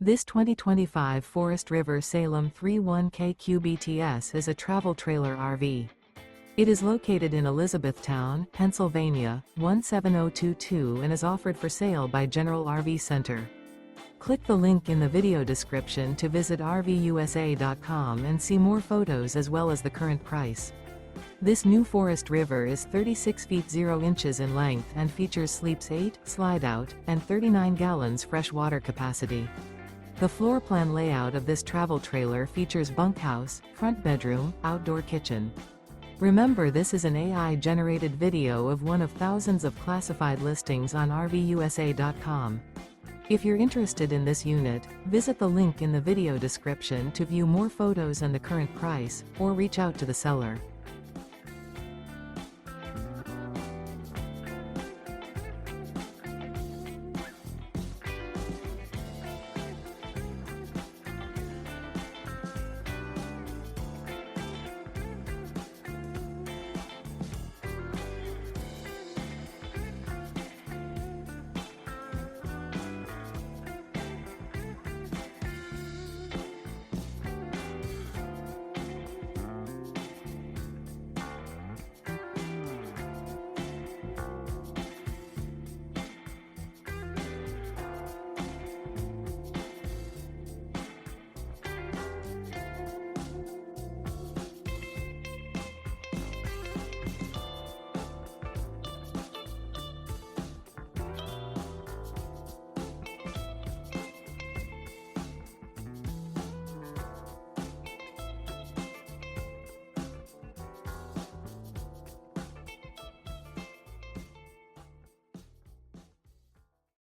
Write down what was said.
This 2025 Forest River Salem 31K QBTS is a travel trailer RV. It is located in Elizabethtown, Pennsylvania, 17022 and is offered for sale by General RV Center. Click the link in the video description to visit RVUSA.com and see more photos as well as the current price. This new Forest River is 36 feet 0 inches in length and features sleeps 8, slide-out, and 39 gallons fresh water capacity. The floor plan layout of this travel trailer features bunkhouse, front bedroom, outdoor kitchen. Remember, this is an AI-generated video of one of thousands of classified listings on RVUSA.com. If you're interested in this unit, visit the link in the video description to view more photos and the current price, or reach out to the seller.